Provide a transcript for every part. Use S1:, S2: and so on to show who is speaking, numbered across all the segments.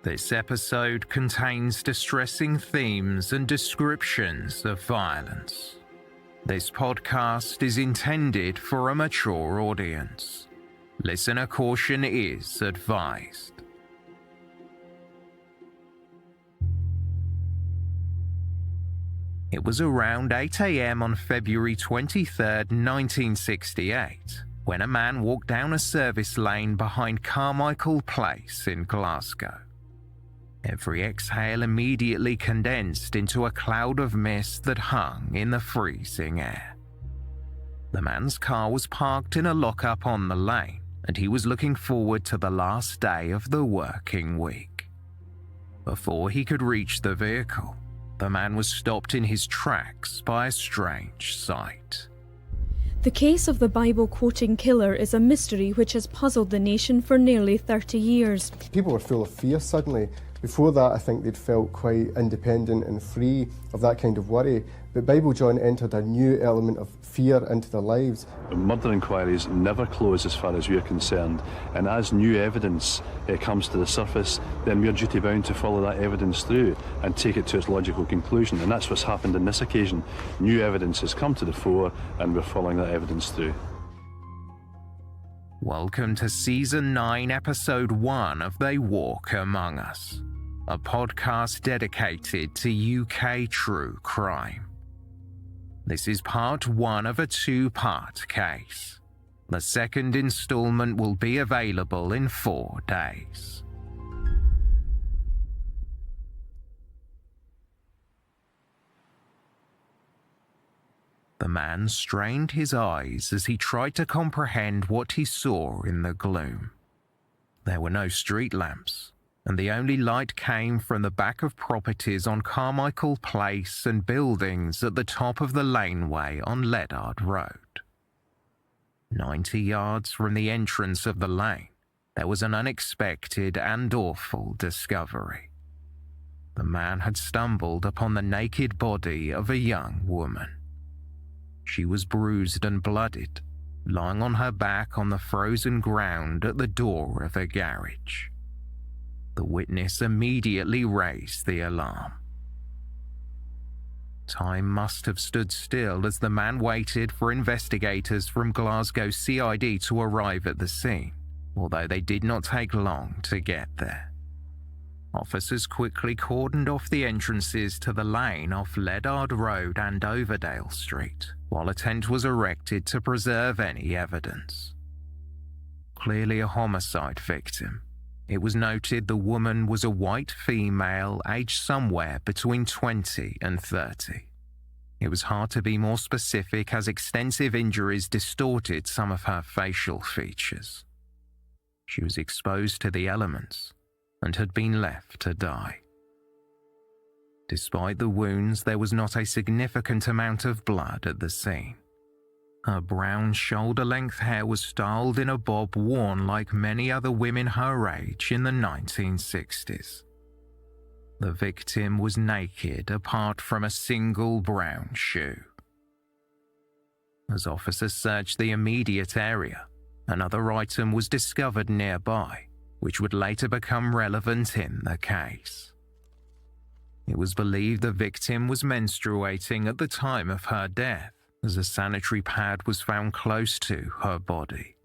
S1: This episode contains distressing themes and descriptions of violence. This podcast is intended for a mature audience. Listener caution is advised. It was around 8 a.m. on February 23, 1968, when a man walked down a service lane behind Carmichael Place in Glasgow. Every exhale immediately condensed into a cloud of mist that hung in the freezing air. The man's car was parked in a lockup on the lane, and he was looking forward to the last day of the working week. Before he could reach the vehicle, the man was stopped in his tracks by a strange sight.
S2: The case of the Bible-quoting killer is a mystery which has puzzled the nation for nearly 30 years.
S3: People were full of fear suddenly. Before that, I think they'd felt quite independent and free of that kind of worry. But Bible John entered a new element of fear into their lives.
S4: Murder inquiries never close as far as we're concerned, and as new evidence comes to the surface, then we're duty-bound to follow that evidence through and take it to its logical conclusion, and that's what's happened on this occasion. New evidence has come to the fore, and we're following that evidence through.
S1: Welcome to Season 9, Episode 1 of They Walk Among Us, a podcast dedicated to UK true crime. This is part 1 of a 2-part case. The second installment will be available in 4 days. The man strained his eyes as he tried to comprehend what he saw in the gloom. There were no street lamps, and the only light came from the back of properties on Carmichael Place and buildings at the top of the laneway on Leddard Road. 90 yards from the entrance of the lane, there was an unexpected and awful discovery. The man had stumbled upon the naked body of a young woman. She was bruised and bloodied, lying on her back on the frozen ground at the door of a garage. The witness immediately raised the alarm. Time must have stood still as the man waited for investigators from Glasgow CID to arrive at the scene, although they did not take long to get there. Officers quickly cordoned off the entrances to the lane off Leddard Road and Overdale Street, while a tent was erected to preserve any evidence. Clearly a homicide victim, it was noted the woman was a white female aged somewhere between 20 and 30. It was hard to be more specific as extensive injuries distorted some of her facial features. She was exposed to the elements and had been left to die. Despite the wounds, there was not a significant amount of blood at the scene. Her brown shoulder-length hair was styled in a bob worn like many other women her age in the 1960s. The victim was naked apart from a single brown shoe. As officers searched the immediate area, another item was discovered nearby, which would later become relevant in the case. It was believed the victim was menstruating at the time of her death, as a sanitary pad was found close to her body.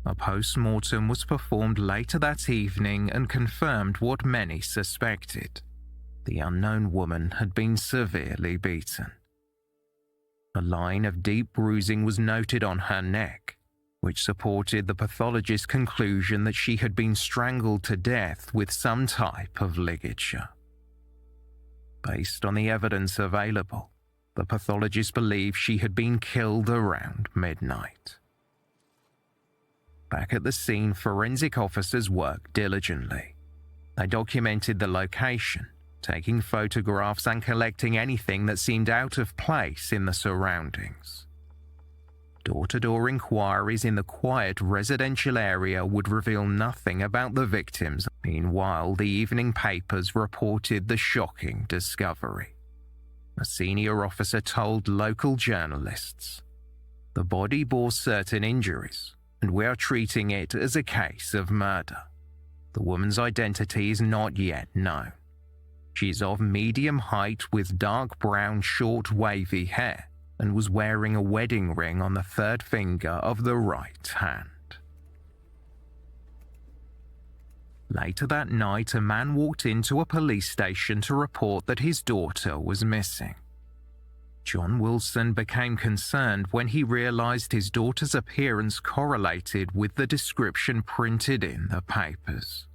S1: A post-mortem was performed later that evening and confirmed what many suspected. The unknown woman had been severely beaten. A line of deep bruising was noted on her neck, which supported the pathologist's conclusion that she had been strangled to death with some type of ligature. Based on the evidence available, the pathologist believed she had been killed around midnight. Back at the scene, forensic officers worked diligently. They documented the location, taking photographs and collecting anything that seemed out of place in the surroundings. Door-to-door inquiries in the quiet residential area would reveal nothing about the victims. Meanwhile, the evening papers reported the shocking discovery. A senior officer told local journalists, "The body bore certain injuries, and we are treating it as a case of murder. The woman's identity is not yet known. She is of medium height with dark brown short wavy hair and was wearing a wedding ring on the third finger of the right hand. Later that night, a man walked into a police station to report that his daughter was missing. John Wilson became concerned when he realized his daughter's appearance correlated with the description printed in the papers.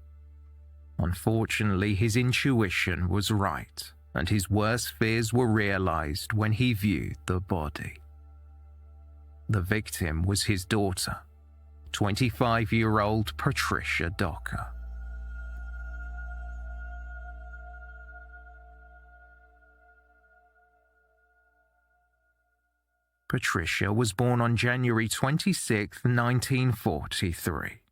S1: Unfortunately, his intuition was right, and his worst fears were realized when he viewed the body. The victim was his daughter, 25-year-old Patricia Docker. Patricia was born on January 26, 1943.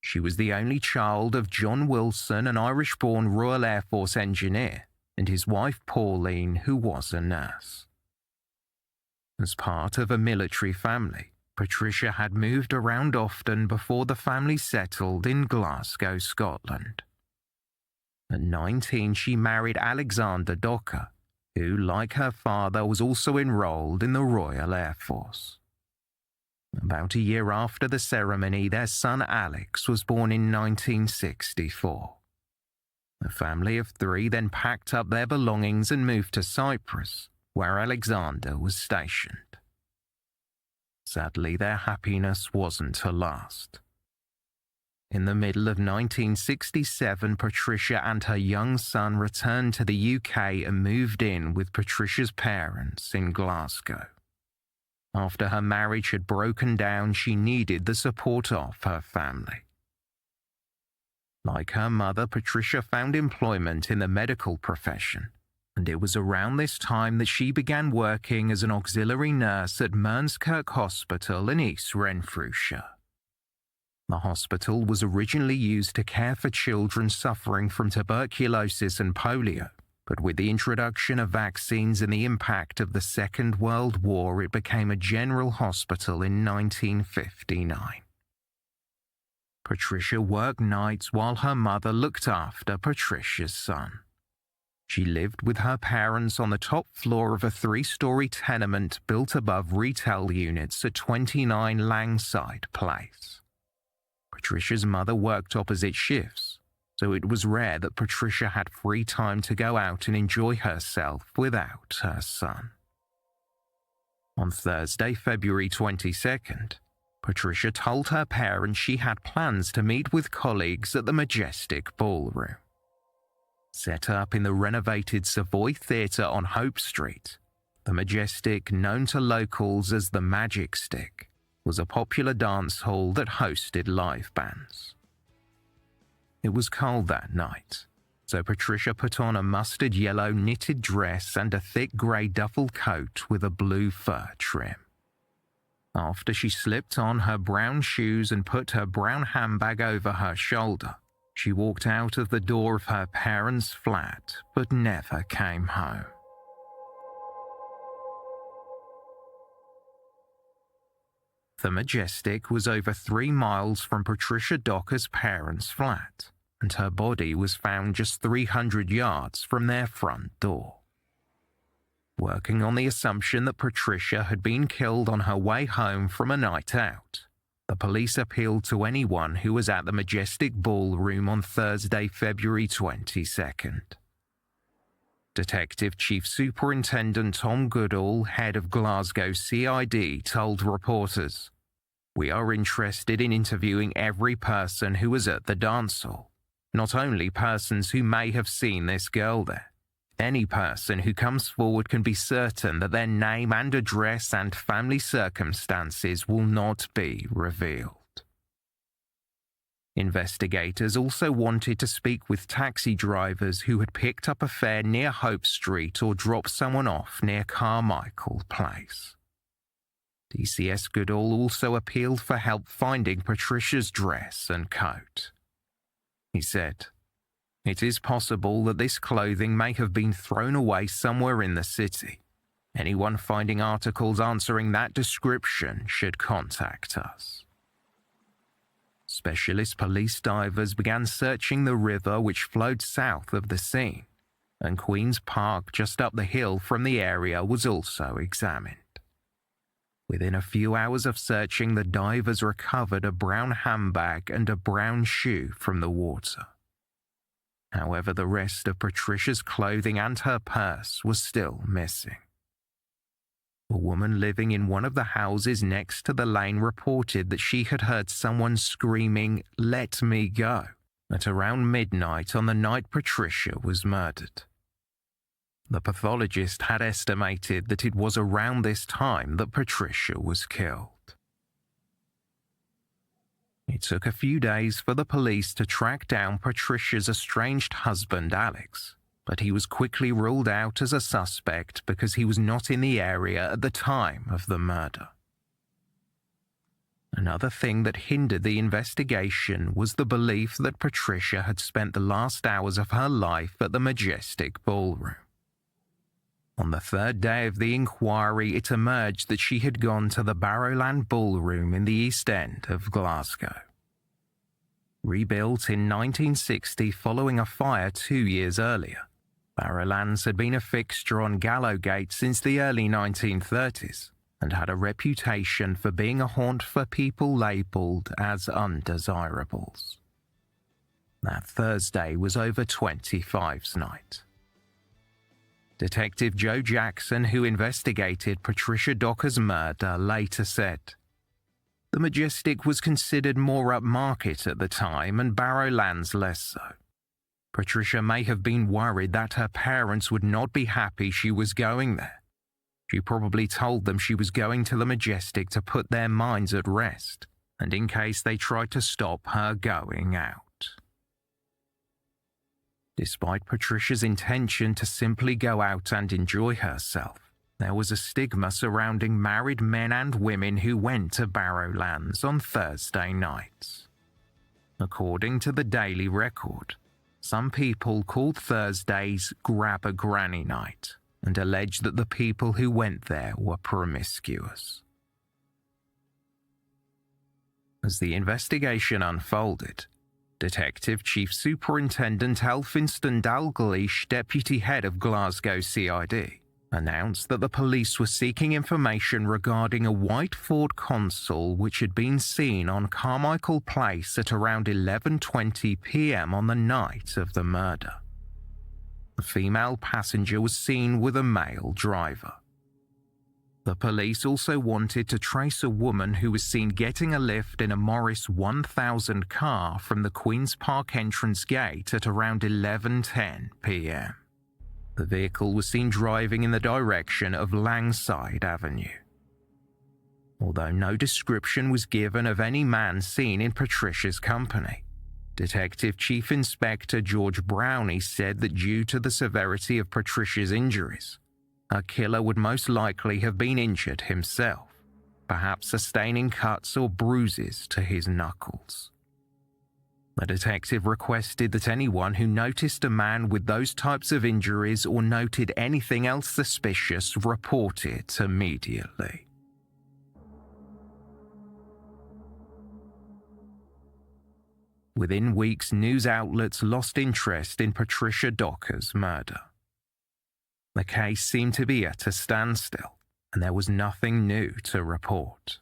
S1: She was the only child of John Wilson, an Irish-born Royal Air Force engineer, and his wife Pauline, who was a nurse. As part of a military family, Patricia had moved around often before the family settled in Glasgow, Scotland. At 19, she married Alexander Docker, who, like her father, was also enrolled in the Royal Air Force. About a year after the ceremony, their son Alex was born in 1964. The family of three then packed up their belongings and moved to Cyprus, where Alexander was stationed. Sadly, their happiness wasn't to last. In the middle of 1967, Patricia and her young son returned to the UK and moved in with Patricia's parents in Glasgow. After her marriage had broken down, she needed the support of her family. Like her mother, Patricia found employment in the medical profession, and it was around this time that she began working as an auxiliary nurse at Mearnskirk Hospital in East Renfrewshire. The hospital was originally used to care for children suffering from tuberculosis and polio, but with the introduction of vaccines and the impact of the Second World War, it became a general hospital in 1959. Patricia worked nights while her mother looked after Patricia's son. She lived with her parents on the top floor of a 3-story tenement built above retail units at 29 Langside Place. Patricia's mother worked opposite shifts, so it was rare that Patricia had free time to go out and enjoy herself without her son. On Thursday, February 22nd, Patricia told her parents she had plans to meet with colleagues at the Majestic Ballroom. Set up in the renovated Savoy Theatre on Hope Street, the Majestic, known to locals as the Magic Stick, was a popular dance hall that hosted live bands. It was cold that night, so Patricia put on a mustard yellow knitted dress and a thick grey duffel coat with a blue fur trim. After she slipped on her brown shoes and put her brown handbag over her shoulder, she walked out of the door of her parents' flat but never came home. The Majestic was over 3 miles from Patricia Docker's parents' flat, and her body was found just 300 yards from their front door. Working on the assumption that Patricia had been killed on her way home from a night out, the police appealed to anyone who was at the Majestic Ballroom on Thursday, February 22nd. Detective Chief Superintendent Tom Goodall, head of Glasgow CID, told reporters, "We are interested in interviewing every person who was at the dance hall, not only persons who may have seen this girl there. Any person who comes forward can be certain that their name and address and family circumstances will not be revealed." Investigators also wanted to speak with taxi drivers who had picked up a fare near Hope Street or dropped someone off near Carmichael Place. DCS Goodall also appealed for help finding Patricia's dress and coat. He said, "It is possible that this clothing may have been thrown away somewhere in the city. Anyone finding articles answering that description should contact us." Specialist police divers began searching the river which flowed south of the scene, and Queen's Park just up the hill from the area was also examined. Within a few hours of searching, the divers recovered a brown handbag and a brown shoe from the water. However, the rest of Patricia's clothing and her purse was still missing. A woman living in one of the houses next to the lane reported that she had heard someone screaming, "Let me go," at around midnight on the night Patricia was murdered. The pathologist had estimated that it was around this time that Patricia was killed. It took a few days for the police to track down Patricia's estranged husband, Alex, but he was quickly ruled out as a suspect because he was not in the area at the time of the murder. Another thing that hindered the investigation was the belief that Patricia had spent the last hours of her life at the Majestic Ballroom. On the third day of the inquiry, it emerged that she had gone to the Barrowland Ballroom in the East End of Glasgow. Rebuilt in 1960 following a fire 2 years earlier, Barrowlands had been a fixture on Gallowgate since the early 1930s and had a reputation for being a haunt for people labelled as undesirables. That Thursday was over 25's night. Detective Joe Jackson, who investigated Patricia Docker's murder, later said, "The Majestic was considered more upmarket at the time and Barrowlands less so. Patricia may have been worried that her parents would not be happy she was going there. She probably told them she was going to the Majestic to put their minds at rest, and in case they tried to stop her going out." Despite Patricia's intention to simply go out and enjoy herself, there was a stigma surrounding married men and women who went to Barrowlands on Thursday nights. According to the Daily Record, some people called Thursdays Grab a Granny Night and alleged that the people who went there were promiscuous. As the investigation unfolded, Detective Chief Superintendent Elphinston Dalgleish, Deputy Head of Glasgow CID, announced that the police were seeking information regarding a white Ford Consul which had been seen on Carmichael Place at around 11:20 p.m. on the night of the murder. The female passenger was seen with a male driver. The police also wanted to trace a woman who was seen getting a lift in a Morris 1000 car from the Queen's Park entrance gate at around 11:10 p.m. The vehicle was seen driving in the direction of Langside Avenue. Although no description was given of any man seen in Patricia's company, Detective Chief Inspector George Brownie said that due to the severity of Patricia's injuries, her killer would most likely have been injured himself, perhaps sustaining cuts or bruises to his knuckles. The detective requested that anyone who noticed a man with those types of injuries or noted anything else suspicious report it immediately. Within weeks, news outlets lost interest in Patricia Docker's murder. The case seemed to be at a standstill, and there was nothing new to report.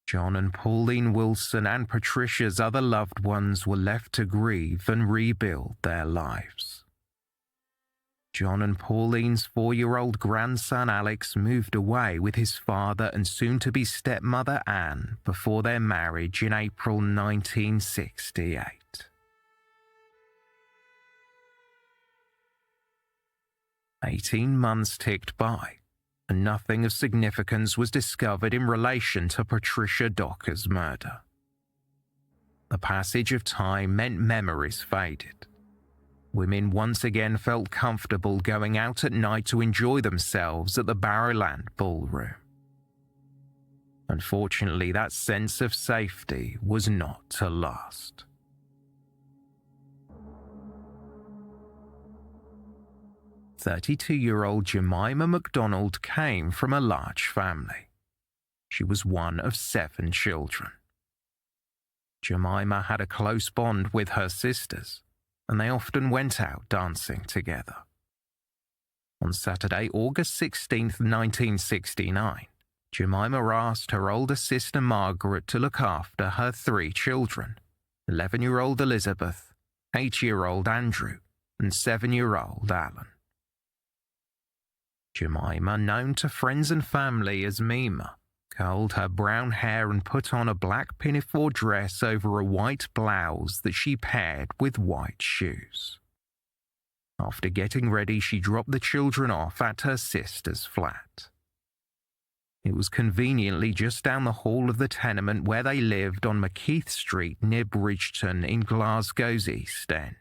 S1: John and Pauline Wilson and Patricia's other loved ones were left to grieve and rebuild their lives. John and Pauline's 4-year-old grandson Alex moved away with his father and soon-to-be stepmother Anne before their marriage in April 1968. 18 months ticked by, and nothing of significance was discovered in relation to Patricia Docker's murder. The passage of time meant memories faded. Women once again felt comfortable going out at night to enjoy themselves at the Barrowland Ballroom. Unfortunately, that sense of safety was not to last. 32-year-old Jemima MacDonald came from a large family. She was one of 7 children. Jemima had a close bond with her sisters, and they often went out dancing together. On Saturday, August 16th, 1969, Jemima asked her older sister Margaret to look after her 3 children, 11-year-old Elizabeth, 8-year-old Andrew, and 7-year-old Alan. Jemima, known to friends and family as Mima, curled her brown hair and put on a black pinafore dress over a white blouse that she paired with white shoes. After getting ready, she dropped the children off at her sister's flat. It was conveniently just down the hall of the tenement where they lived on McKeith Street near Bridgeton in Glasgow's East End.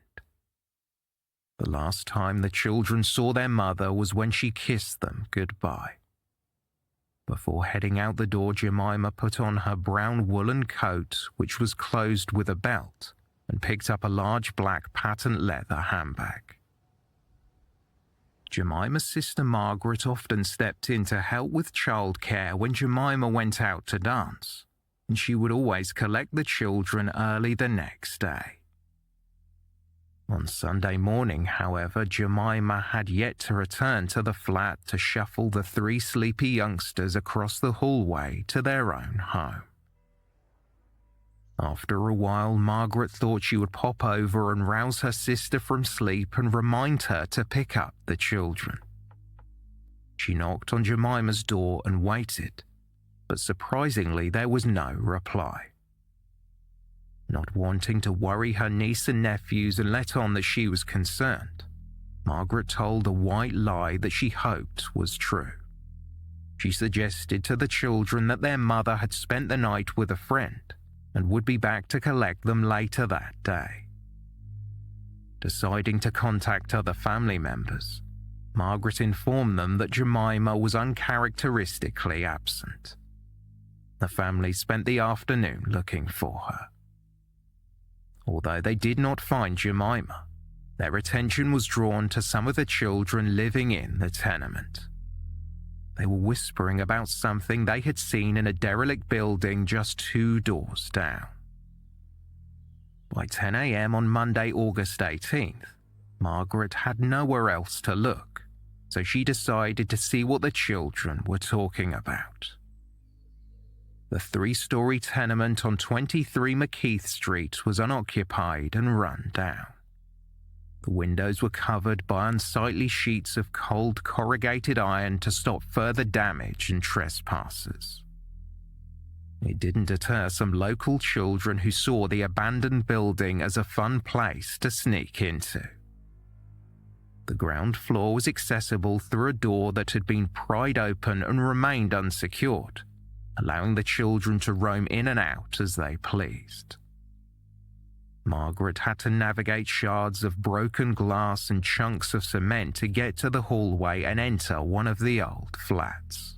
S1: The last time the children saw their mother was when she kissed them goodbye. Before heading out the door, Jemima put on her brown woolen coat, which was closed with a belt, and picked up a large black patent leather handbag. Jemima's sister Margaret often stepped in to help with childcare when Jemima went out to dance, and she would always collect the children early the next day. On Sunday morning, however, Jemima had yet to return to the flat to shuffle the 3 sleepy youngsters across the hallway to their own home. After a while, Margaret thought she would pop over and rouse her sister from sleep and remind her to pick up the children. She knocked on Jemima's door and waited, but surprisingly there was no reply. Not wanting to worry her niece and nephews and let on that she was concerned, Margaret told a white lie that she hoped was true. She suggested to the children that their mother had spent the night with a friend and would be back to collect them later that day. Deciding to contact other family members, Margaret informed them that Jemima was uncharacteristically absent. The family spent the afternoon looking for her. Although they did not find Jemima, their attention was drawn to some of the children living in the tenement. They were whispering about something they had seen in a derelict building just 2 doors down. By 10 a.m. on Monday, August 18th, Margaret had nowhere else to look, so she decided to see what the children were talking about. The 3-story tenement on 23 McKeith Street was unoccupied and run down. The windows were covered by unsightly sheets of cold corrugated iron to stop further damage and trespassers. It didn't deter some local children who saw the abandoned building as a fun place to sneak into. The ground floor was accessible through a door that had been pried open and remained unsecured, allowing the children to roam in and out as they pleased. Margaret had to navigate shards of broken glass and chunks of cement to get to the hallway and enter one of the old flats.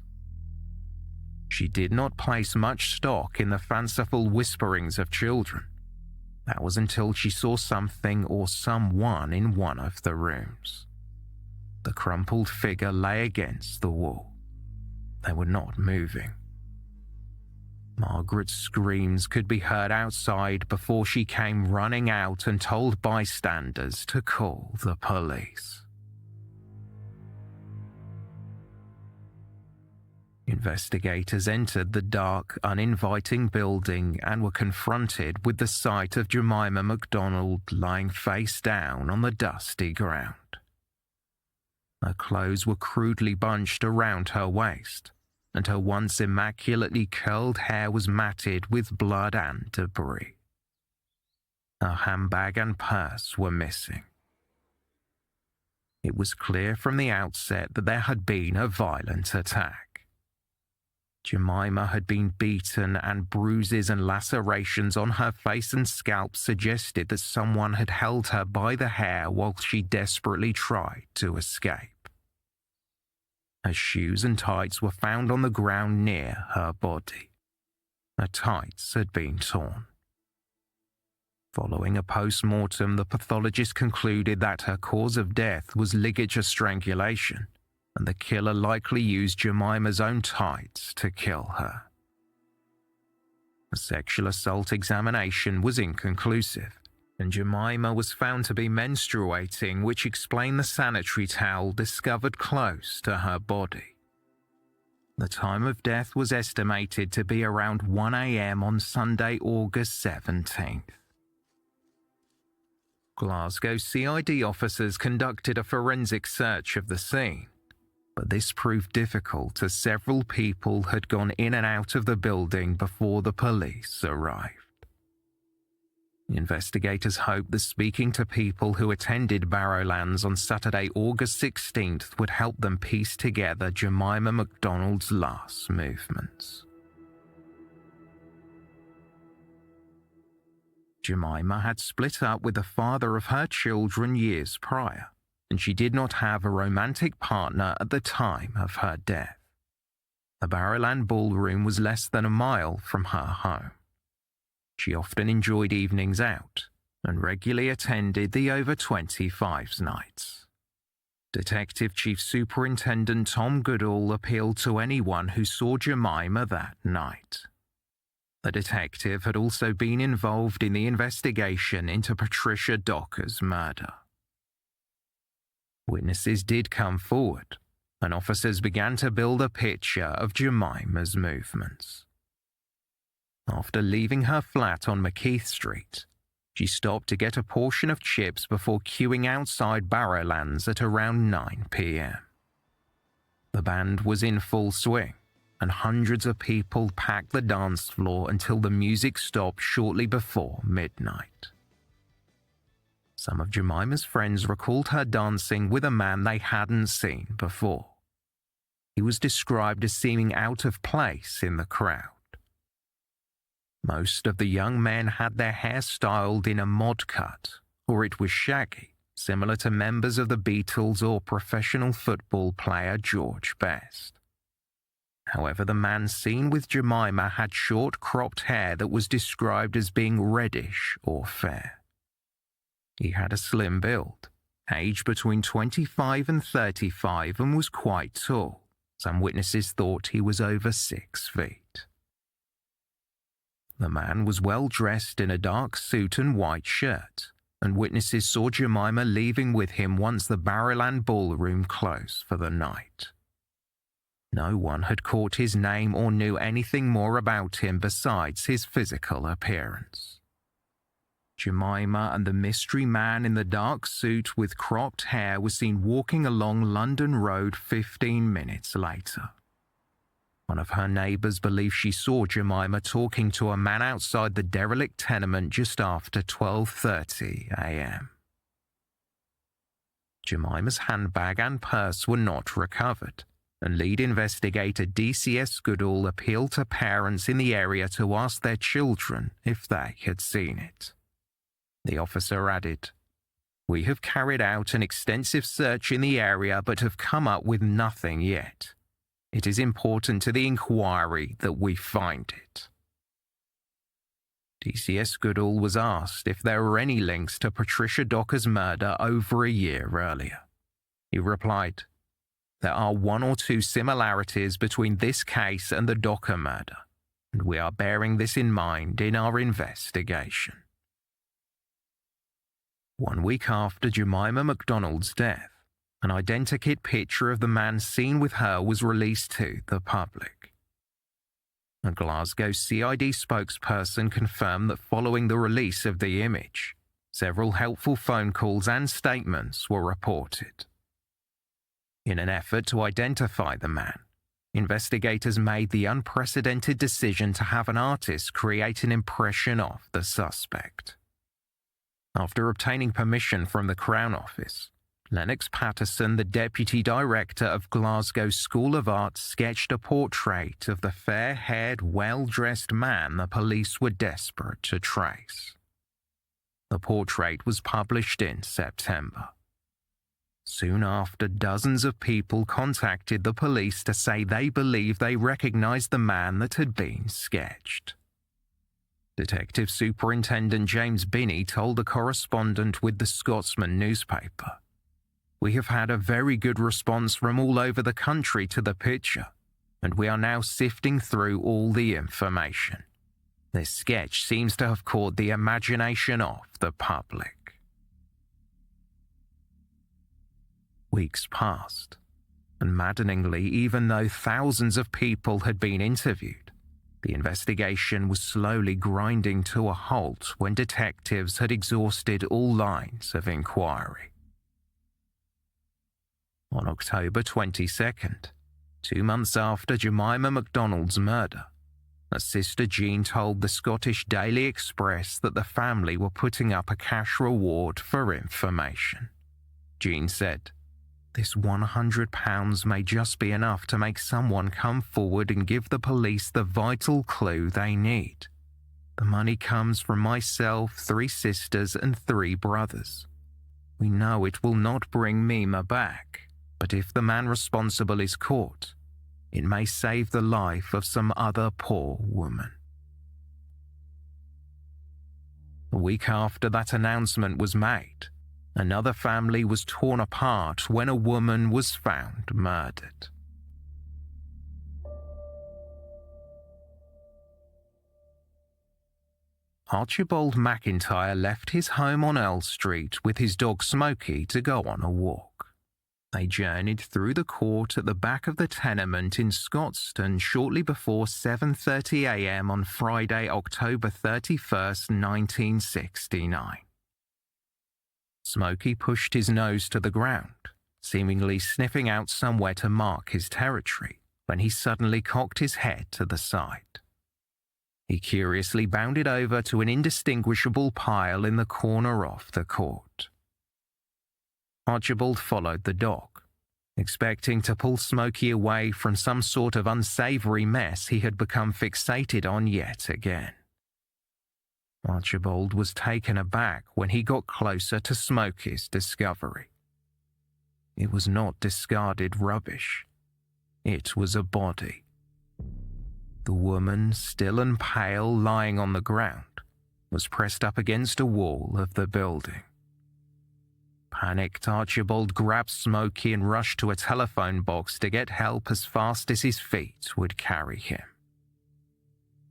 S1: She did not place much stock in the fanciful whisperings of children. That was until she saw something or someone in one of the rooms. The crumpled figure lay against the wall. They were not moving. Margaret's screams could be heard outside before she came running out and told bystanders to call the police. Investigators entered the dark, uninviting building and were confronted with the sight of Jemima MacDonald lying face down on the dusty ground. Her clothes were crudely bunched around her waist, and her once immaculately curled hair was matted with blood and debris. Her handbag and purse were missing. It was clear from the outset that there had been a violent attack. Jemima had been beaten, and bruises and lacerations on her face and scalp suggested that someone had held her by the hair while she desperately tried to escape. Her shoes and tights were found on the ground near her body. Her tights had been torn. Following a post-mortem, the pathologist concluded that her cause of death was ligature strangulation, and the killer likely used Jemima's own tights to kill her. A sexual assault examination was inconclusive, and Jemima was found to be menstruating, which explained the sanitary towel discovered close to her body. The time of death was estimated to be around 1 a.m. on Sunday, August 17th. Glasgow CID officers conducted a forensic search of the scene, but this proved difficult as several people had gone in and out of the building before the police arrived. Investigators hoped that speaking to people who attended Barrowlands on Saturday, August 16th would help them piece together Jemima MacDonald's last movements. Jemima had split up with the father of her children years prior, and she did not have a romantic partner at the time of her death. The Barrowland Ballroom was less than a mile from her home. She often enjoyed evenings out and regularly attended the over 25s nights. Detective Chief Superintendent Tom Goodall appealed to anyone who saw Jemima that night. The detective had also been involved in the investigation into Patricia Docker's murder. Witnesses did come forward, and officers began to build a picture of Jemima's movements. After leaving her flat on McKeith Street, she stopped to get a portion of chips before queuing outside Barrowlands at around 9 p.m. The band was in full swing, and hundreds of people packed the dance floor until the music stopped shortly before midnight. Some of Jemima's friends recalled her dancing with a man they hadn't seen before. He was described as seeming out of place in the crowd. Most of the young men had their hair styled in a mod cut, or it was shaggy, similar to members of the Beatles or professional football player George Best. However, the man seen with Jemima had short cropped hair that was described as being reddish or fair. He had a slim build, aged between 25 and 35, and was quite tall. Some witnesses thought he was over 6 feet. The man was well dressed in a dark suit and white shirt, and witnesses saw Jemima leaving with him once the Barrowland Ballroom closed for the night. No one had caught his name or knew anything more about him besides his physical appearance. Jemima and the mystery man in the dark suit with cropped hair were seen walking along London Road 15 minutes later. One of her neighbours believed she saw Jemima talking to a man outside the derelict tenement just after 12:30 a.m. Jemima's handbag and purse were not recovered, and lead investigator DCS Goodall appealed to parents in the area to ask their children if they had seen it. The officer added, "We have carried out an extensive search in the area but have come up with nothing yet. It is important to the inquiry that we find it." DCS Goodall was asked if there were any links to Patricia Docker's murder over a year earlier. He replied, "There are 1 or 2 similarities between this case and the Docker murder, and we are bearing this in mind in our investigation." 1 week after Jemima MacDonald's death, an identikit picture of the man seen with her was released to the public. A Glasgow CID spokesperson confirmed that following the release of the image, several helpful phone calls and statements were reported. In an effort to identify the man, investigators made the unprecedented decision to have an artist create an impression of the suspect. After obtaining permission from the Crown Office, Lennox Patterson, the Deputy Director of Glasgow School of Art, sketched a portrait of the fair-haired, well-dressed man the police were desperate to trace. The portrait was published in September. Soon after, dozens of people contacted the police to say they believed they recognized the man that had been sketched. Detective Superintendent James Binney told a correspondent with the Scotsman newspaper, "We have had a very good response from all over the country to the picture, and we are now sifting through all the information. This sketch seems to have caught the imagination of the public. Weeks passed, and maddeningly, even though thousands of people had been interviewed, the investigation was slowly grinding to a halt when detectives had exhausted all lines of inquiry. On October 22nd, 2 months after Jemima MacDonald's murder, her sister Jean told the Scottish Daily Express that the family were putting up a cash reward for information. Jean said, "This £100 may just be enough to make someone come forward and give the police the vital clue they need. The money comes from myself, 3 sisters and 3 brothers. We know it will not bring Mima back, but if the man responsible is caught, it may save the life of some other poor woman." A week after that announcement was made, another family was torn apart when a woman was found murdered. Archibald McIntyre left his home on Earl Street with his dog Smokey to go on a walk. They journeyed through the court at the back of the tenement in Scotstoun shortly before 7:30 a.m. on Friday, October 31st, 1969. Smokey pushed his nose to the ground, seemingly sniffing out somewhere to mark his territory, when he suddenly cocked his head to the side. He curiously bounded over to an indistinguishable pile in the corner of the court. Archibald followed the dog, expecting to pull Smokey away from some sort of unsavoury mess he had become fixated on yet again. Archibald was taken aback when he got closer to Smokey's discovery. It was not discarded rubbish. It was a body. The woman, still and pale, lying on the ground, was pressed up against a wall of the building. Panicked, Archibald grabbed Smokey and rushed to a telephone box to get help as fast as his feet would carry him.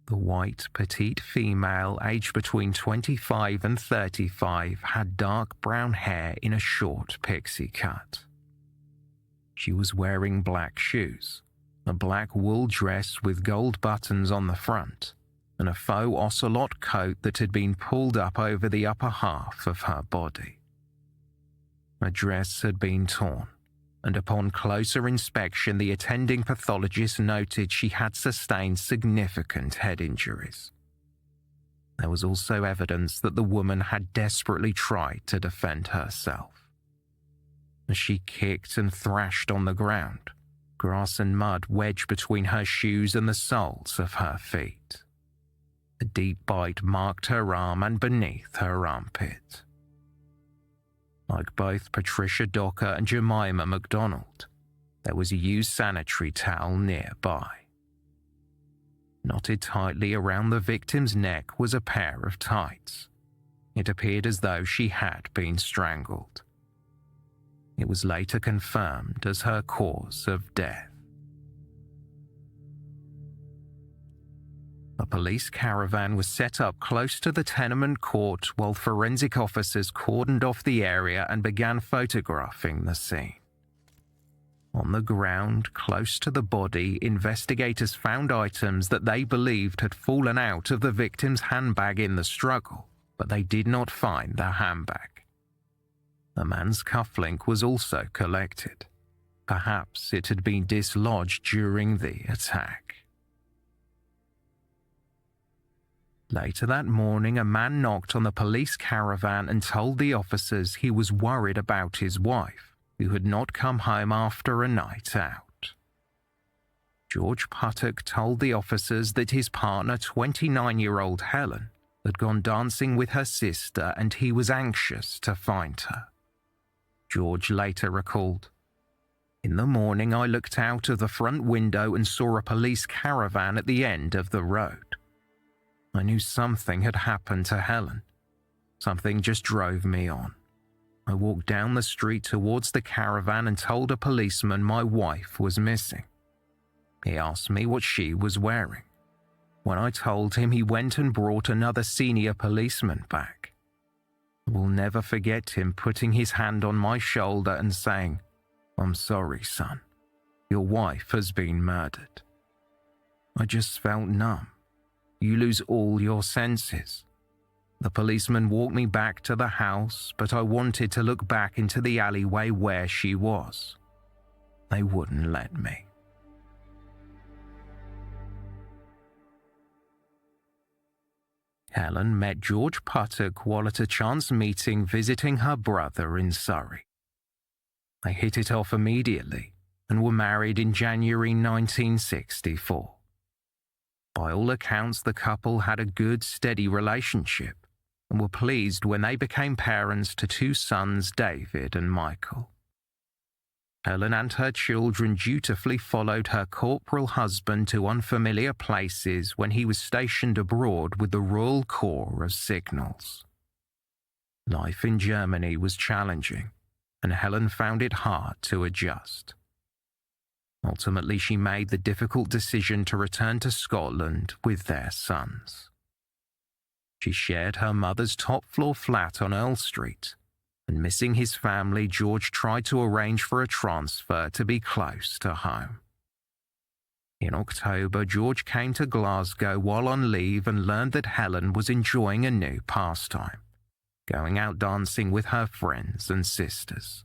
S1: The white, petite female, aged between 25 and 35, had dark brown hair in a short pixie cut. She was wearing black shoes, a black wool dress with gold buttons on the front, and a faux ocelot coat that had been pulled up over the upper half of her body. Her dress had been torn, and upon closer inspection the attending pathologist noted she had sustained significant head injuries. There was also evidence that the woman had desperately tried to defend herself. As she kicked and thrashed on the ground, grass and mud wedged between her shoes and the soles of her feet. A deep bite marked her arm and beneath her armpit. Like both Patricia Docker and Jemima MacDonald, there was a used sanitary towel nearby. Knotted tightly around the victim's neck was a pair of tights. It appeared as though she had been strangled. It was later confirmed as her cause of death. A police caravan was set up close to the tenement court while forensic officers cordoned off the area and began photographing the scene. On the ground, close to the body, investigators found items that they believed had fallen out of the victim's handbag in the struggle, but they did not find the handbag. The man's cufflink was also collected. Perhaps it had been dislodged during the attack. Later that morning, a man knocked on the police caravan and told the officers he was worried about his wife, who had not come home after a night out. George Puttock told the officers that his partner, 29-year-old Helen, had gone dancing with her sister and he was anxious to find her. George later recalled, "In the morning I looked out of the front window and saw a police caravan at the end of the road. I knew something had happened to Helen. Something just drove me on. I walked down the street towards the caravan and told a policeman my wife was missing. He asked me what she was wearing. When I told him, he went and brought another senior policeman back. I will never forget him putting his hand on my shoulder and saying, "I'm sorry, son. Your wife has been murdered." I just felt numb. You lose all your senses. The policeman walked me back to the house, but I wanted to look back into the alleyway where she was. They wouldn't let me. Helen met George Puttock while at a chance meeting visiting her brother in Surrey. They hit it off immediately and were married in January 1964. By all accounts, the couple had a good, steady relationship and were pleased when they became parents to two sons, David and Michael. Helen and her children dutifully followed her corporal husband to unfamiliar places when he was stationed abroad with the Royal Corps of Signals. Life in Germany was challenging, and Helen found it hard to adjust. Ultimately, she made the difficult decision to return to Scotland with their sons. She shared her mother's top-floor flat on Earl Street, and missing his family, George tried to arrange for a transfer to be close to home. In October, George came to Glasgow while on leave and learned that Helen was enjoying a new pastime, going out dancing with her friends and sisters.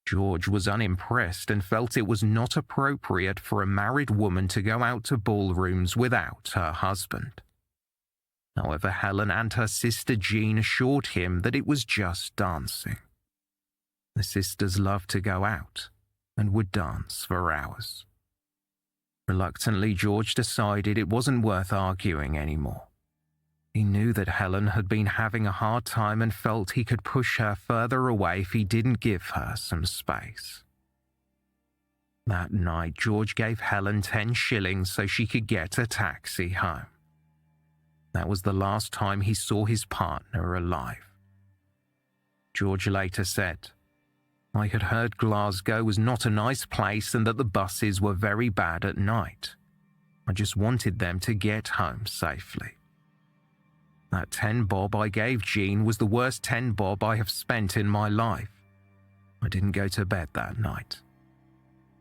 S1: George was unimpressed and felt it was not appropriate for a married woman to go out to ballrooms without her husband. However, Helen and her sister Jean assured him that it was just dancing. The sisters loved to go out and would dance for hours. Reluctantly, George decided it wasn't worth arguing anymore. He knew that Helen had been having a hard time and felt he could push her further away if he didn't give her some space. That night, George gave Helen 10 shillings so she could get a taxi home. That was the last time he saw his partner alive. George later said, "I had heard Glasgow was not a nice place and that the buses were very bad at night. I just wanted them to get home safely. That 10 bob I gave Jean was the worst 10 bob I have spent in my life. I didn't go to bed that night.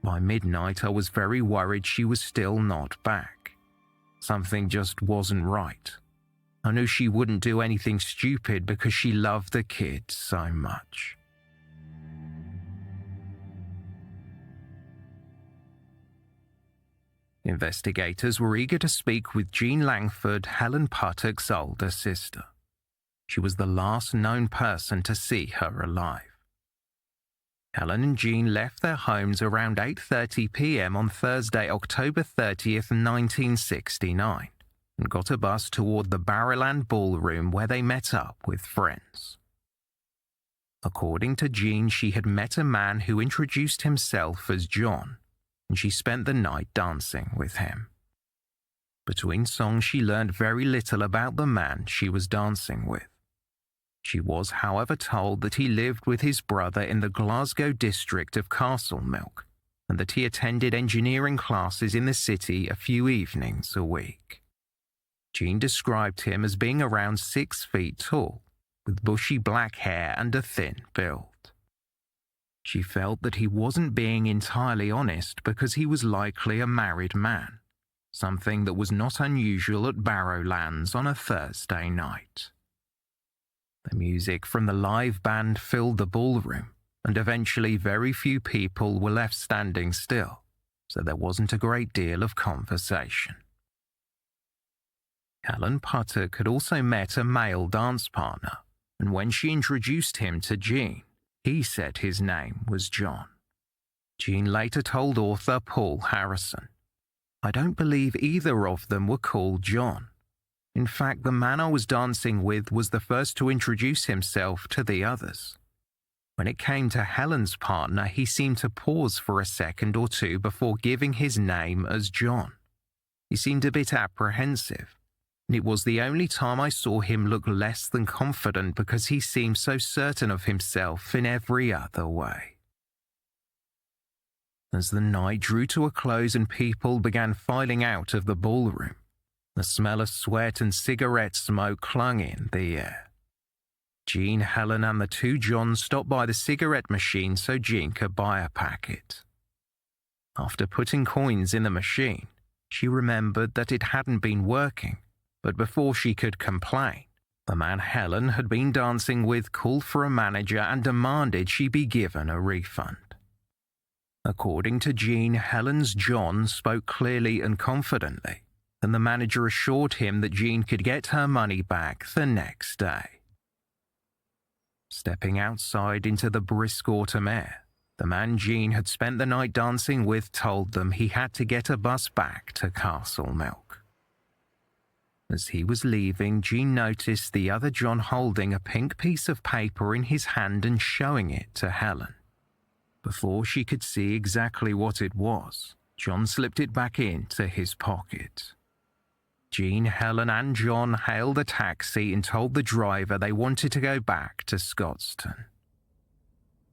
S1: By midnight, I was very worried she was still not back. Something just wasn't right. I knew she wouldn't do anything stupid because she loved the kid so much." Investigators were eager to speak with Jean Langford, Helen Puttock's older sister. She was the last known person to see her alive. Helen and Jean left their homes around 8:30 p.m. on Thursday, October 30th, 1969, and got a bus toward the Barrowland Ballroom where they met up with friends. According to Jean, she had met a man who introduced himself as John, and she spent the night dancing with him. Between songs, she learned very little about the man she was dancing with. She was, however, told that he lived with his brother in the Glasgow district of Castlemilk, and that he attended engineering classes in the city a few evenings a week. Jean described him as being around 6 feet tall, with bushy black hair and a thin build. She felt that he wasn't being entirely honest because he was likely a married man, something that was not unusual at Barrowlands on a Thursday night. The music from the live band filled the ballroom, and eventually very few people were left standing still, so there wasn't a great deal of conversation. Helen Puttock had also met a male dance partner, and when she introduced him to Jean, he said his name was John. Jean later told author Paul Harrison, "I don't believe either of them were called John. In fact, the man I was dancing with was the first to introduce himself to the others. When it came to Helen's partner, he seemed to pause for a second or two before giving his name as John. He seemed a bit apprehensive, and it was the only time I saw him look less than confident because he seemed so certain of himself in every other way." As the night drew to a close and people began filing out of the ballroom, The smell of sweat and cigarette smoke clung in the air. Jean, Helen, and the two Johns stopped by the cigarette machine so Jean could buy a packet. After putting coins in the machine, she remembered that it hadn't been working, but before she could complain, the man Helen had been dancing with called for a manager and demanded she be given a refund. According to Jean, Helen's John spoke clearly and confidently, and the manager assured him that Jean could get her money back the next day. Stepping outside into the brisk autumn air, the man Jean had spent the night dancing with told them he had to get a bus back to Castle Milk. As he was leaving, Jean noticed the other John holding a pink piece of paper in his hand and showing it to Helen. Before she could see exactly what it was, John slipped it back into his pocket. Jean, Helen, and John hailed a taxi and told the driver they wanted to go back to Scotstoun.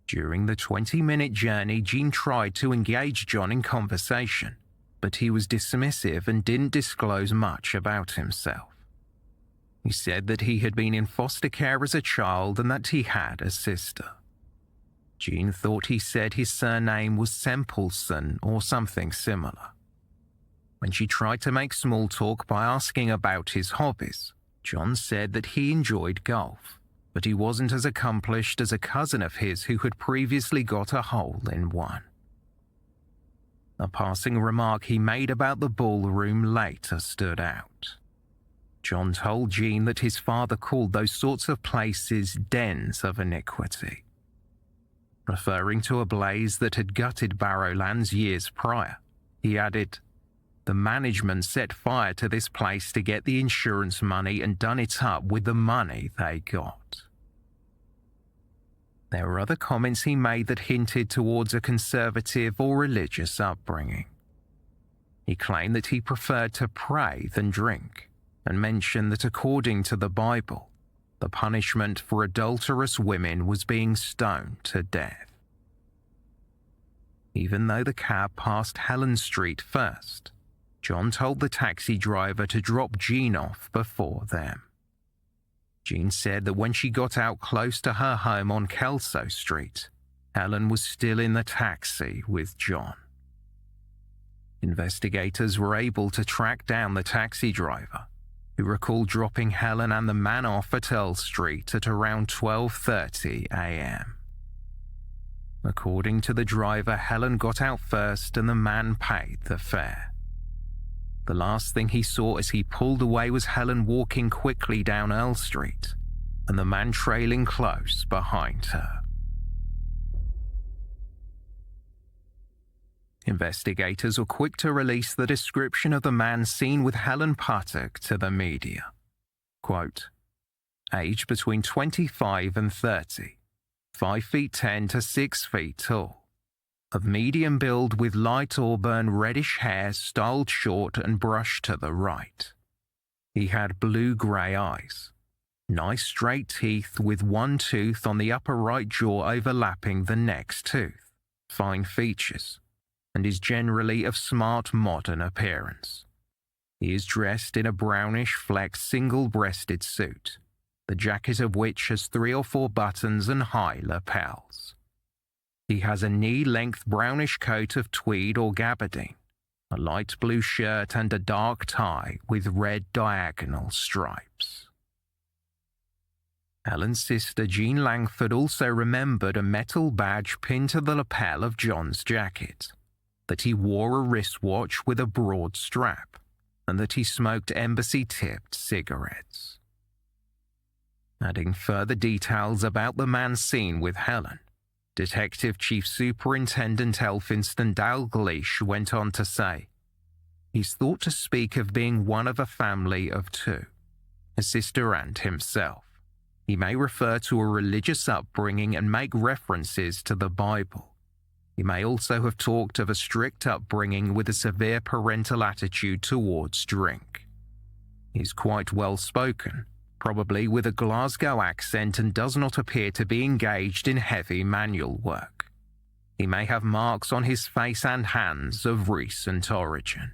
S1: During the 20-minute journey, Jean tried to engage John in conversation, but he was dismissive and didn't disclose much about himself. He said that he had been in foster care as a child and that he had a sister. Jean thought he said his surname was Sempleson or something similar. When she tried to make small talk by asking about his hobbies, John said that he enjoyed golf, but he wasn't as accomplished as a cousin of his who had previously got a hole in one. A passing remark he made about the ballroom later stood out. John told Jean that his father called those sorts of places dens of iniquity. Referring to a blaze that had gutted Barrowlands years prior, he added, "The management set fire to this place to get the insurance money and done it up with the money they got." There were other comments he made that hinted towards a conservative or religious upbringing. He claimed that he preferred to pray than drink, and mentioned that according to the Bible, the punishment for adulterous women was being stoned to death. Even though the cab passed Helen Street first, John told the taxi driver to drop Jean off before them. Jean said that when she got out close to her home on Kelso Street, Helen was still in the taxi with John. Investigators were able to track down the taxi driver, who recalled dropping Helen and the man off at Earl Street at around 12:30 a.m. According to the driver, Helen got out first and the man paid the fare. The last thing he saw as he pulled away was Helen walking quickly down Earl Street and the man trailing close behind her. Investigators were quick to release the description of the man seen with Helen Puttock to the media. Quote, "Age between 25 and 30, 5 feet 10 to 6 feet tall, of medium build with light auburn reddish hair styled short and brushed to the right. He had blue-grey eyes, nice straight teeth with one tooth on the upper right jaw overlapping the next tooth, fine features, and is generally of smart modern appearance. He is dressed in a brownish flecked single-breasted suit, the jacket of which has 3 or 4 buttons and high lapels. He has a knee-length brownish coat of tweed or gabardine, a light blue shirt and a dark tie with red diagonal stripes." Helen's sister Jean Langford also remembered a metal badge pinned to the lapel of John's jacket, that he wore a wristwatch with a broad strap, and that he smoked embassy-tipped cigarettes. Adding further details about the man seen with Helen, Detective Chief Superintendent Elphinston Dalgleish went on to say, "He's thought to speak of being one of a family of 2, a sister and himself. He may refer to a religious upbringing and make references to the Bible. He may also have talked of a strict upbringing with a severe parental attitude towards drink. He's quite well spoken, probably with a Glasgow accent, and does not appear to be engaged in heavy manual work. He may have marks on his face and hands of recent origin."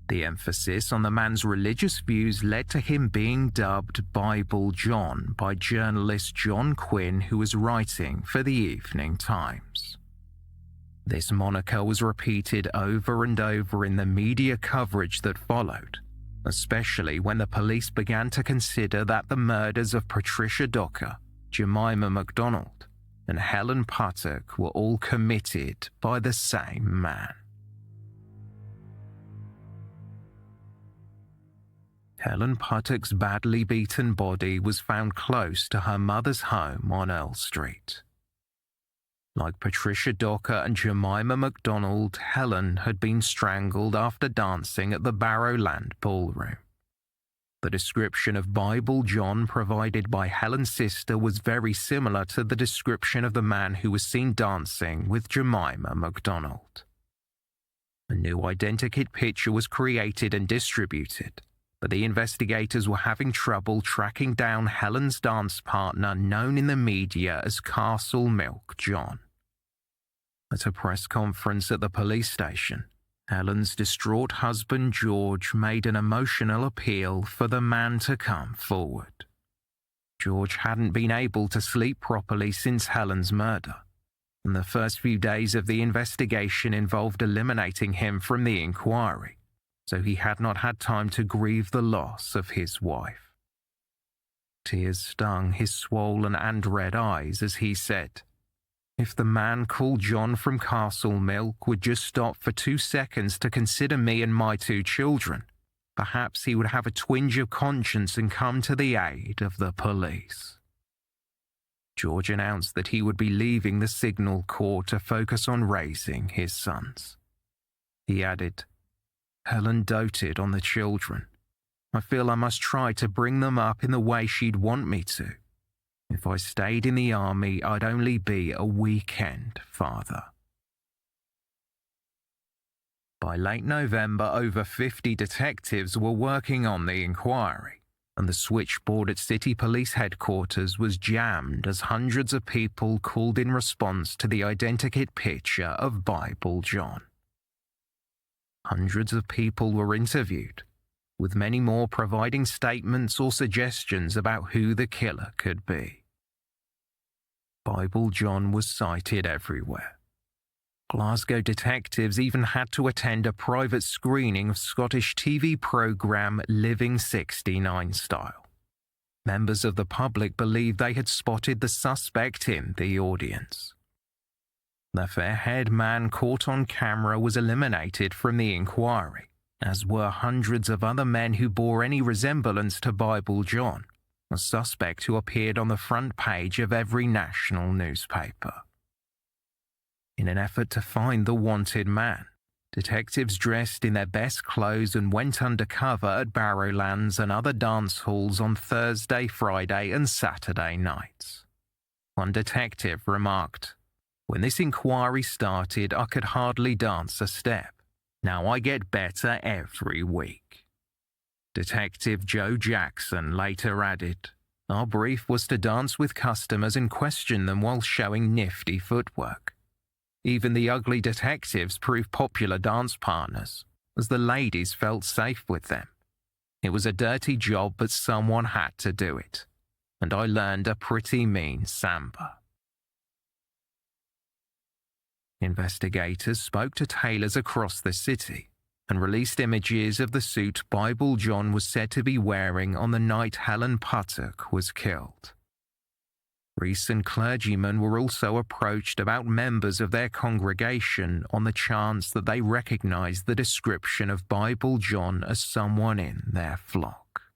S1: The emphasis on the man's religious views led to him being dubbed Bible John by journalist John Quinn, who was writing for the Evening Times. This moniker was repeated over and over in the media coverage that followed, especially when the police began to consider that the murders of Patricia Docker, Jemima MacDonald, and Helen Puttock were all committed by the same man. Helen Puttock's badly beaten body was found close to her mother's home on Earl Street. Like Patricia Docker and Jemima MacDonald, Helen had been strangled after dancing at the Barrowland Ballroom. The description of Bible John provided by Helen's sister was very similar to the description of the man who was seen dancing with Jemima MacDonald. A new identikit picture was created and distributed, but the investigators were having trouble tracking down Helen's dance partner, known in the media as Castle Milk John. At a press conference at the police station, Helen's distraught husband George made an emotional appeal for the man to come forward. George hadn't been able to sleep properly since Helen's murder, and the first few days of the investigation involved eliminating him from the inquiry, so he had not had time to grieve the loss of his wife. Tears stung his swollen and red eyes as he said, "If the man called John from Castle Milk would just stop for 2 seconds to consider me and my 2 children, perhaps he would have a twinge of conscience and come to the aid of the police." George announced that he would be leaving the Signal Corps to focus on raising his sons. He added, "Helen doted on the children. I feel I must try to bring them up in the way she'd want me to. If I stayed in the army, I'd only be a weekend father." By late November, over 50 detectives were working on the inquiry, and the switchboard at City Police Headquarters was jammed as hundreds of people called in response to the identikit picture of Bible John. Hundreds of people were interviewed, with many more providing statements or suggestions about who the killer could be. Bible John was sighted everywhere. Glasgow detectives even had to attend a private screening of Scottish TV programme Living 69 Style. Members of the public believed they had spotted the suspect in the audience. The fair-haired man caught on camera was eliminated from the inquiry, as were hundreds of other men who bore any resemblance to Bible John, a suspect who appeared on the front page of every national newspaper. In an effort to find the wanted man, detectives dressed in their best clothes and went undercover at Barrowlands and other dance halls on Thursday, Friday, and Saturday nights. One detective remarked, "When this inquiry started, I could hardly dance a step. Now I get better every week." Detective Joe Jackson later added, "Our brief was to dance with customers and question them while showing nifty footwork. Even the ugly detectives proved popular dance partners, as the ladies felt safe with them. It was a dirty job, but someone had to do it, and I learned a pretty mean samba." Investigators spoke to tailors across the city and released images of the suit Bible John was said to be wearing on the night Helen Puttock was killed. Recent clergymen were also approached about members of their congregation on the chance that they recognized the description of Bible John as someone in their flock.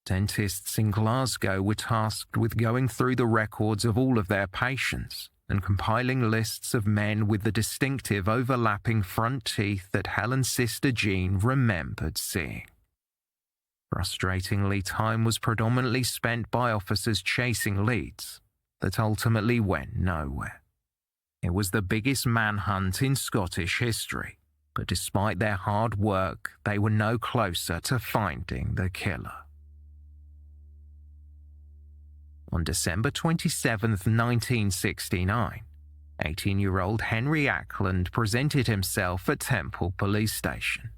S1: Dentists in Glasgow were tasked with going through the records of all of their patients and compiling lists of men with the distinctive overlapping front teeth that Helen's sister Jean remembered seeing. Frustratingly, time was predominantly spent by officers chasing leads that ultimately went nowhere. It was the biggest manhunt in Scottish history, but despite their hard work, they were no closer to finding the killer. On December 27, 1969, 18-year-old Henry Ackland presented himself at Temple Police Station.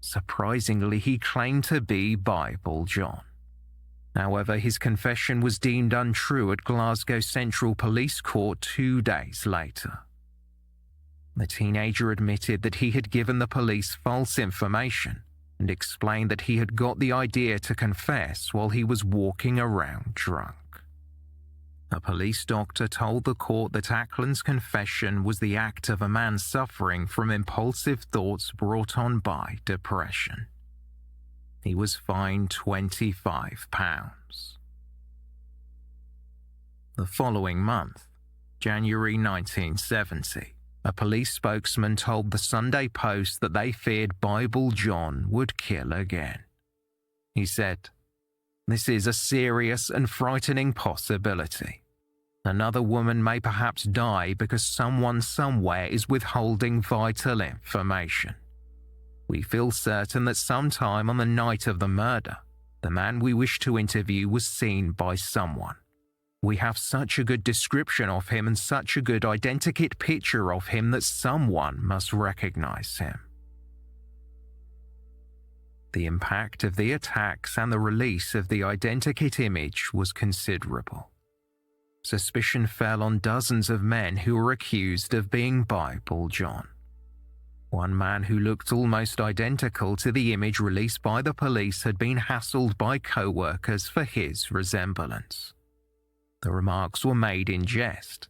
S1: Surprisingly, he claimed to be Bible John. However, his confession was deemed untrue at Glasgow Central Police Court 2 days later. The teenager admitted that he had given the police false information and explained that he had got the idea to confess while he was walking around drunk. A police doctor told the court that Ackland's confession was the act of a man suffering from impulsive thoughts brought on by depression. He was fined £25. The following month, January 1970, a police spokesman told the Sunday Post that they feared Bible John would kill again. He said, "This is a serious and frightening possibility. Another woman may perhaps die because someone somewhere is withholding vital information. We feel certain that sometime on the night of the murder, the man we wish to interview was seen by someone. We have such a good description of him and such a good identikit picture of him that someone must recognize him." The impact of the attacks and the release of the identikit image was considerable. Suspicion fell on dozens of men who were accused of being Bible John. One man who looked almost identical to the image released by the police had been hassled by co-workers for his resemblance. The remarks were made in jest,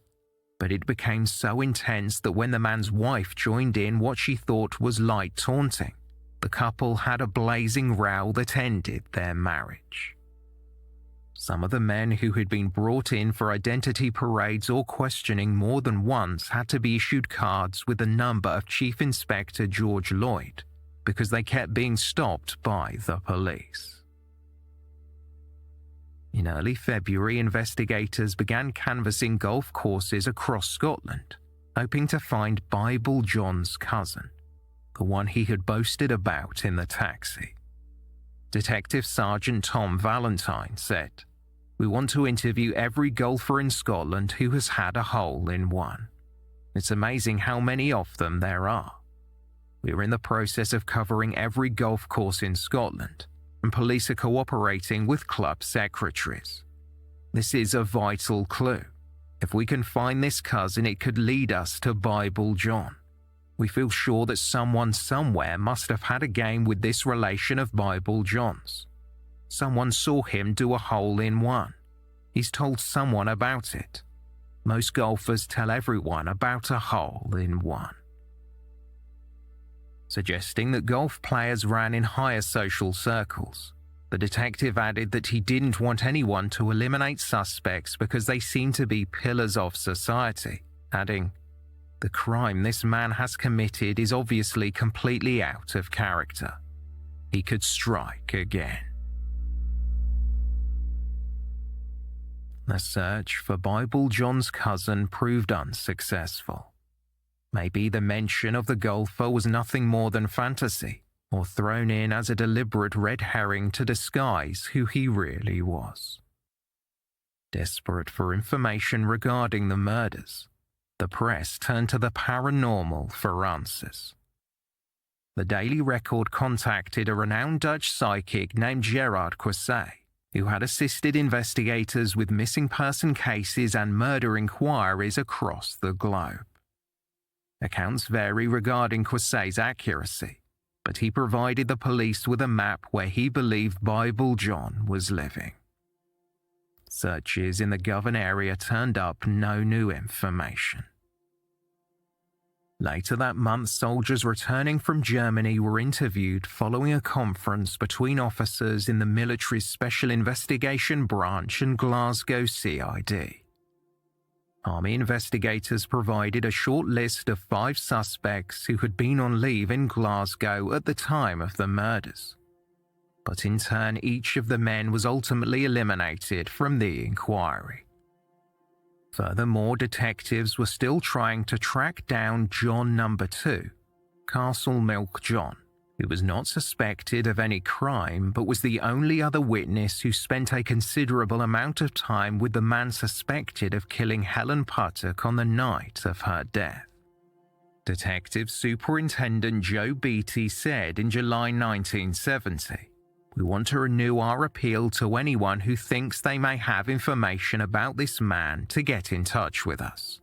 S1: but it became so intense that when the man's wife joined in what she thought was light taunting, the couple had a blazing row that ended their marriage. Some of the men who had been brought in for identity parades or questioning more than once had to be issued cards with the number of Chief Inspector George Lloyd because they kept being stopped by the police. In early February, investigators began canvassing golf courses across Scotland, hoping to find Bible John's cousin, the one he had boasted about in the taxi. Detective Sergeant Tom Valentine said, "We want to interview every golfer in Scotland who has had a hole-in-one. It's amazing how many of them there are. We're in the process of covering every golf course in Scotland, and police are cooperating with club secretaries. This is a vital clue. If we can find this cousin, it could lead us to Bible John. We feel sure that someone somewhere must have had a game with this relation of Bible John's. Someone saw him do a hole-in-one. He's told someone about it. Most golfers tell everyone about a hole-in-one." Suggesting that golf players ran in higher social circles, the detective added that he didn't want anyone to eliminate suspects because they seem to be pillars of society, adding, "The crime this man has committed is obviously completely out of character. He could strike again." The search for Bible John's cousin proved unsuccessful. Maybe the mention of the golfer was nothing more than fantasy, or thrown in as a deliberate red herring to disguise who he really was. Desperate for information regarding the murders, the press turned to the paranormal for answers. The Daily Record contacted a renowned Dutch psychic named Gerard Quisset, who had assisted investigators with missing person cases and murder inquiries across the globe. Accounts vary regarding Quisset's accuracy, but he provided the police with a map where he believed Bible John was living. Searches in the Govan area turned up no new information. Later that month, soldiers returning from Germany were interviewed following a conference between officers in the military's Special Investigation Branch and Glasgow CID. Army investigators provided a short list of 5 suspects who had been on leave in Glasgow at the time of the murders. But in turn, each of the men was ultimately eliminated from the inquiry. Furthermore, detectives were still trying to track down John number 2, Castle Milk John, who was not suspected of any crime but was the only other witness who spent a considerable amount of time with the man suspected of killing Helen Puttock on the night of her death. Detective Superintendent Joe Beatty said in July 1970, "We want to renew our appeal to anyone who thinks they may have information about this man to get in touch with us.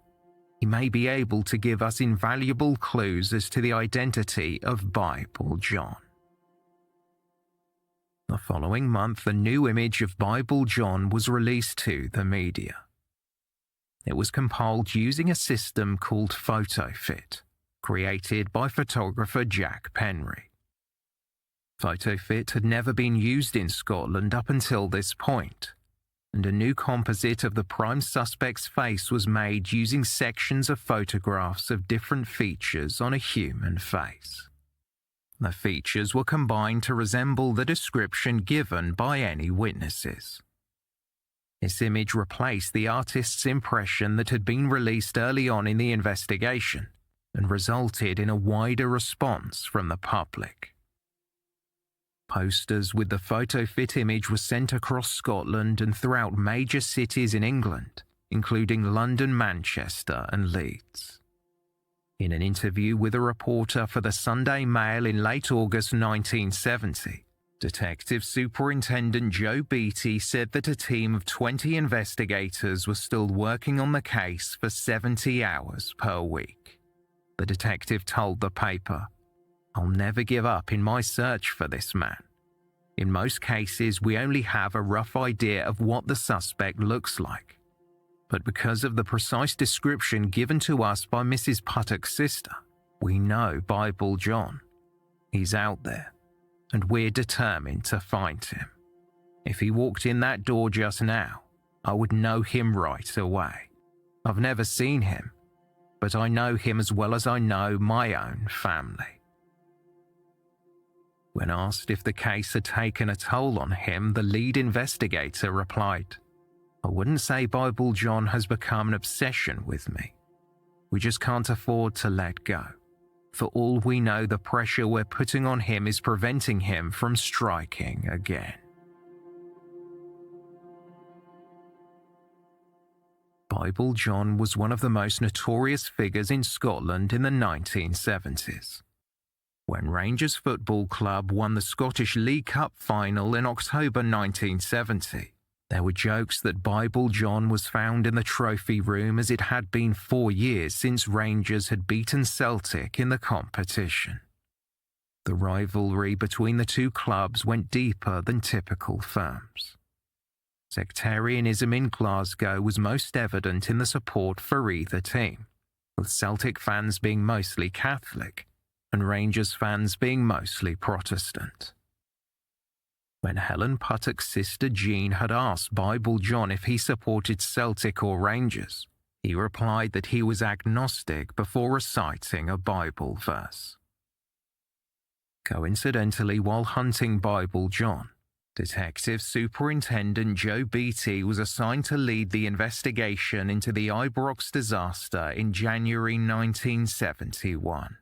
S1: He may be able to give us invaluable clues as to the identity of Bible John." The following month, a new image of Bible John was released to the media. It was compiled using a system called PhotoFit, created by photographer Jack Penry. PhotoFit had never been used in Scotland up until this point, and a new composite of the prime suspect's face was made using sections of photographs of different features on a human face. The features were combined to resemble the description given by any witnesses. This image replaced the artist's impression that had been released early on in the investigation and resulted in a wider response from the public. Posters with the PhotoFit image were sent across Scotland and throughout major cities in England, including London, Manchester, and Leeds. In an interview with a reporter for the Sunday Mail in late August 1970, Detective Superintendent Joe Beatty said that a team of 20 investigators was still working on the case for 70 hours per week. The detective told the paper, "I'll never give up in my search for this man. In most cases, we only have a rough idea of what the suspect looks like. But because of the precise description given to us by Mrs. Puttock's sister, we know Bible John. He's out there, and we're determined to find him. If he walked in that door just now, I would know him right away. I've never seen him, but I know him as well as I know my own family." When asked if the case had taken a toll on him, the lead investigator replied, "I wouldn't say Bible John has become an obsession with me. We just can't afford to let go. For all we know, the pressure we're putting on him is preventing him from striking again." Bible John was one of the most notorious figures in Scotland in the 1970s. When Rangers Football Club won the Scottish League Cup final in October 1970, there were jokes that Bible John was found in the trophy room, as it had been 4 years since Rangers had beaten Celtic in the competition. The rivalry between the two clubs went deeper than typical firms. Sectarianism in Glasgow was most evident in the support for either team, with Celtic fans being mostly Catholic and Rangers fans being mostly Protestant. When Helen Puttock's sister Jean had asked Bible John if he supported Celtic or Rangers, he replied that he was agnostic before reciting a Bible verse. Coincidentally, while hunting Bible John, Detective Superintendent Joe Beatty was assigned to lead the investigation into the Ibrox disaster in January 1971.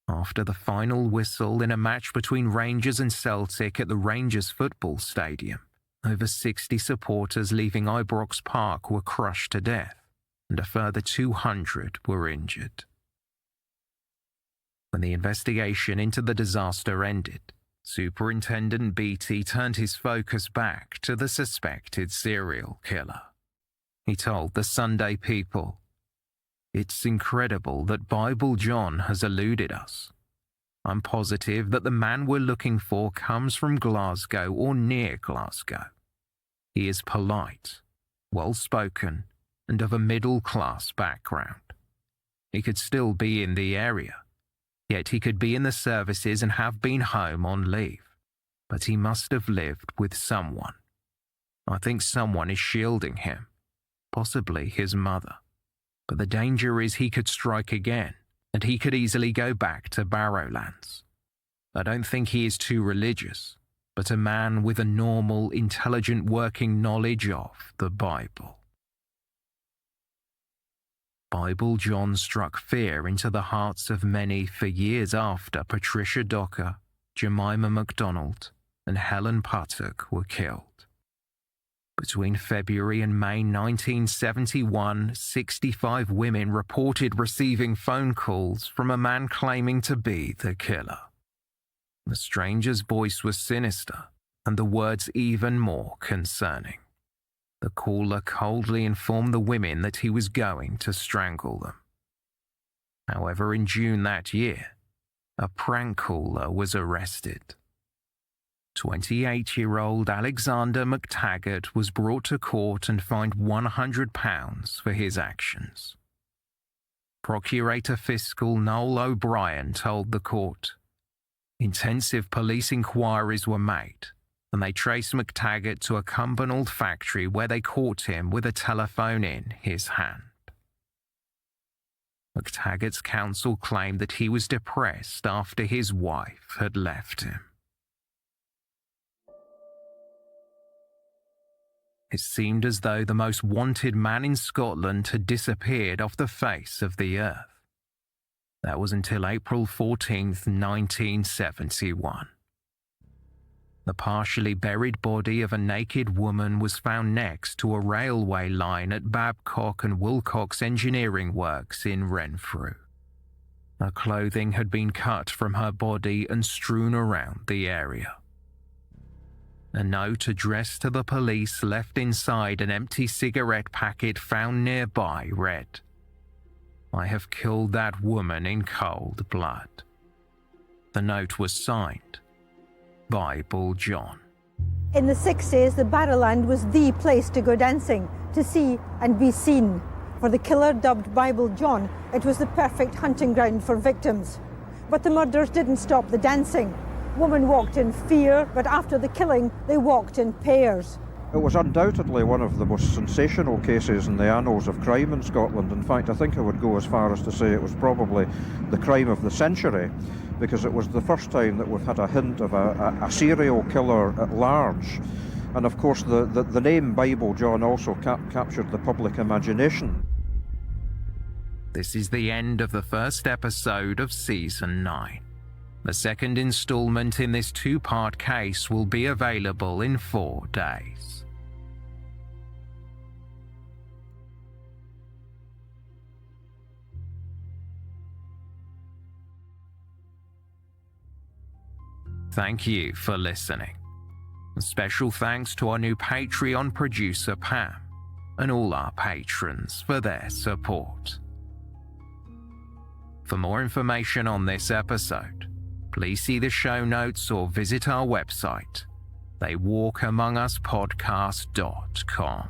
S1: After the final whistle in a match between Rangers and Celtic at the Rangers football stadium, over 60 supporters leaving Ibrox Park were crushed to death, and a further 200 were injured. When the investigation into the disaster ended, Superintendent Beatty turned his focus back to the suspected serial killer. He told the Sunday People, "It's incredible that Bible John has eluded us. I'm positive that the man we're looking for comes from Glasgow or near Glasgow. He is polite, well-spoken, and of a middle-class background. He could still be in the area, yet he could be in the services and have been home on leave. But he must have lived with someone. I think someone is shielding him, possibly his mother. But the danger is he could strike again, and he could easily go back to Barrowlands. I don't think he is too religious, but a man with a normal, intelligent working knowledge of the Bible." Bible John struck fear into the hearts of many for years after Patricia Docker, Jemima MacDonald, and Helen Puttock were killed. Between February and May 1971, 65 women reported receiving phone calls from a man claiming to be the killer. The stranger's voice was sinister, and the words even more concerning. The caller coldly informed the women that he was going to strangle them. However, in June that year, a prank caller was arrested. 28-year-old Alexander McTaggart was brought to court and fined £100 for his actions. Procurator Fiscal Noel O'Brien told the court, "Intensive police inquiries were made, and they traced McTaggart to a Cumbernauld factory where they caught him with a telephone in his hand." McTaggart's counsel claimed that he was depressed after his wife had left him. It seemed as though the most wanted man in Scotland had disappeared off the face of the earth. That was until April 14th, 1971. The partially buried body of a naked woman was found next to a railway line at Babcock and Wilcox Engineering Works in Renfrew. Her clothing had been cut from her body and strewn around the area. A note addressed to the police left inside an empty cigarette packet found nearby read, "I have killed that woman in cold blood." The note was signed, Bible John.
S5: In the 60s, the Barrowland was the place to go dancing, to see and be seen. For the killer, dubbed Bible John, it was the perfect hunting ground for victims. But the murders didn't stop the dancing. Women walked in fear, but after the killing, they walked in pairs.
S6: It was undoubtedly one of the most sensational cases in the annals of crime in Scotland. In fact, I think I would go as far as to say it was probably the crime of the century, because it was the first time that we've had a hint of a serial killer at large. And of course, the name Bible John also captured the public imagination.
S1: This is the end of the first episode of Season 9. The second installment in this two-part case will be available in 4 days. Thank you for listening. A special thanks to our new Patreon producer Pam and all our patrons for their support. For more information on this episode, please see the show notes or visit our website, theywalkamonguspodcast.com.